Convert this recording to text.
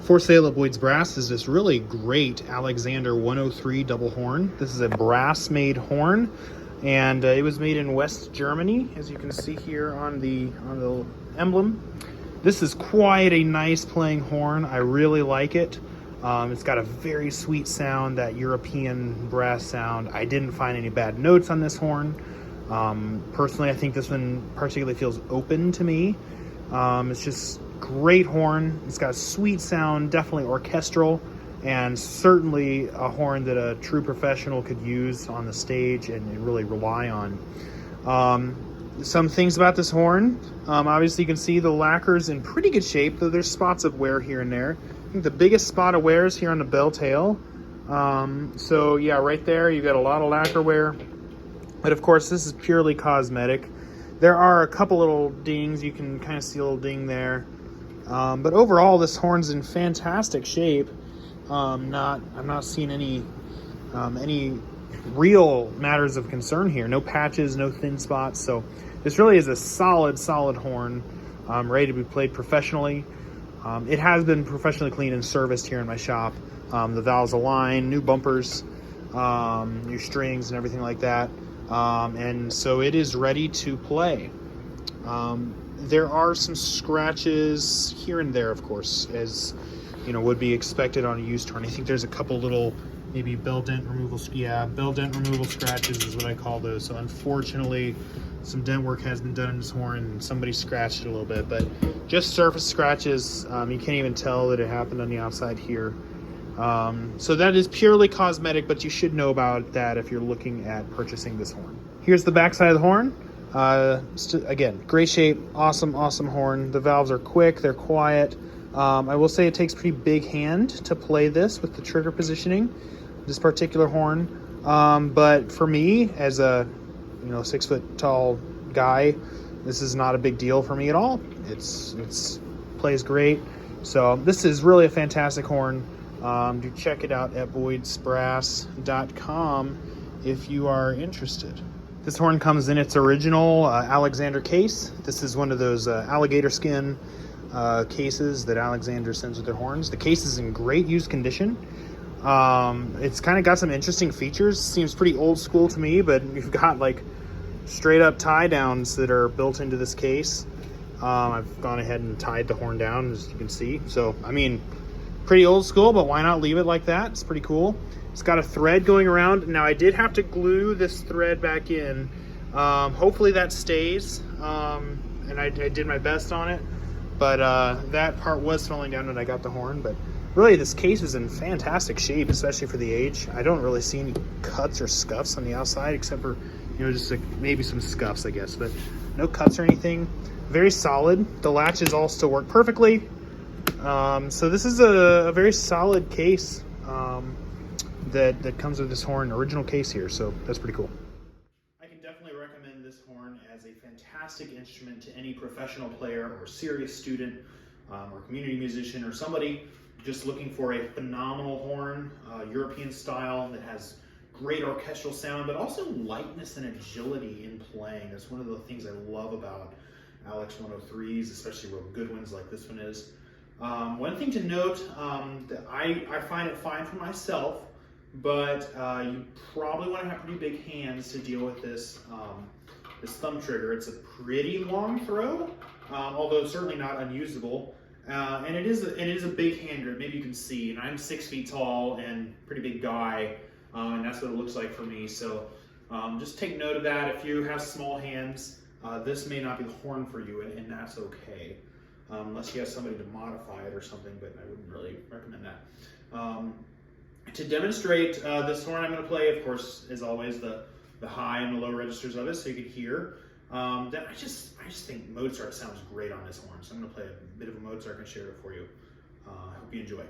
For sale at Boyd's Brass is this really great Alexander 103 double horn. This is a brass made horn, and it was made in West Germany, as you can see here on the emblem. This is quite a nice playing horn. I really like it. It's got a very sweet sound, that European brass sound. I didn't find any bad notes on this horn. Personally, I think this one particularly feels open to me. It's just great horn. It's got a sweet sound, definitely orchestral, and certainly a horn that a true professional could use on the stage and really rely on. Some things about this horn. Obviously you can see the lacquer's in pretty good shape, though there's spots of wear here and there. I think the biggest spot of wear is here on the bell tail. So yeah, right there you've got a lot of lacquer wear. But of course this is purely cosmetic. There are a couple little dings, you can kind of see a little ding there. But overall, this horn's in fantastic shape. I'm not seeing any real matters of concern here. No patches, no thin spots. So this really is a solid horn, ready to be played professionally. It has been professionally cleaned and serviced here in my shop. The valves align, new bumpers, new strings and everything like that. And so it is ready to play. There are some scratches here and there, of course, as you know, would be expected on a used horn. I think there's a couple little maybe bell dent removal, bell dent removal scratches is what I call those. So unfortunately, some dent work has been done in this horn and somebody scratched it a little bit, but just surface scratches. You can't even tell that it happened on the outside here. So that is purely cosmetic, but you should know about that if you're looking at purchasing this horn. Here's the back side of the horn. Again, great shape, awesome horn. The valves are quick, they're quiet. I will say it takes pretty big hand to play this with the trigger positioning, this particular horn. But for me, as a 6 foot tall guy, this is not a big deal for me at all. It's plays great. So this is really a fantastic horn. Do check it out at boydsbrass.com if you are interested. This horn comes in its original Alexander case. This is one of those alligator skin cases that Alexander sends with their horns. The case is in great used condition. It's kind of got some interesting features. Seems pretty old school to me, but you've got like straight up tie downs that are built into this case. I've gone ahead and tied the horn down, as you can see. So, I mean, pretty old school, but why not leave it like that? It's pretty cool. It's got a thread going around. Now I did have to glue this thread back in. Hopefully that stays, and I did my best on it, but that part was falling down when I got the horn. But really this case is in fantastic shape, especially for the age. I don't really see any cuts or scuffs on the outside, except for just like maybe some scuffs, I guess, but no cuts or anything. Very solid. The latches all still work perfectly. So this is a very solid case that comes with this horn, original case here, so that's pretty cool. I can definitely recommend this horn as a fantastic instrument to any professional player or serious student or community musician or somebody just looking for a phenomenal horn, European style that has great orchestral sound, but also lightness and agility in playing. That's one of the things I love about Alex 103s, especially real good ones like this one is. One thing to note, that I find it fine for myself, but you probably want to have pretty big hands to deal with this this thumb trigger. It's a pretty long throw, although certainly not unusable, and it is a big hand grip. Maybe you can see, and I'm 6 feet tall and pretty big guy, and that's what it looks like for me. So just take note of that. If you have small hands, this may not be the horn for you, and that's okay. Unless you have somebody to modify it or something, but I wouldn't really recommend that. To demonstrate this horn I'm going to play, of course, as always, the high and the low registers of it, so you can hear. Then I just think Mozart sounds great on this horn, so I'm going to play a bit of a Mozart and share it for you. I hope you enjoy.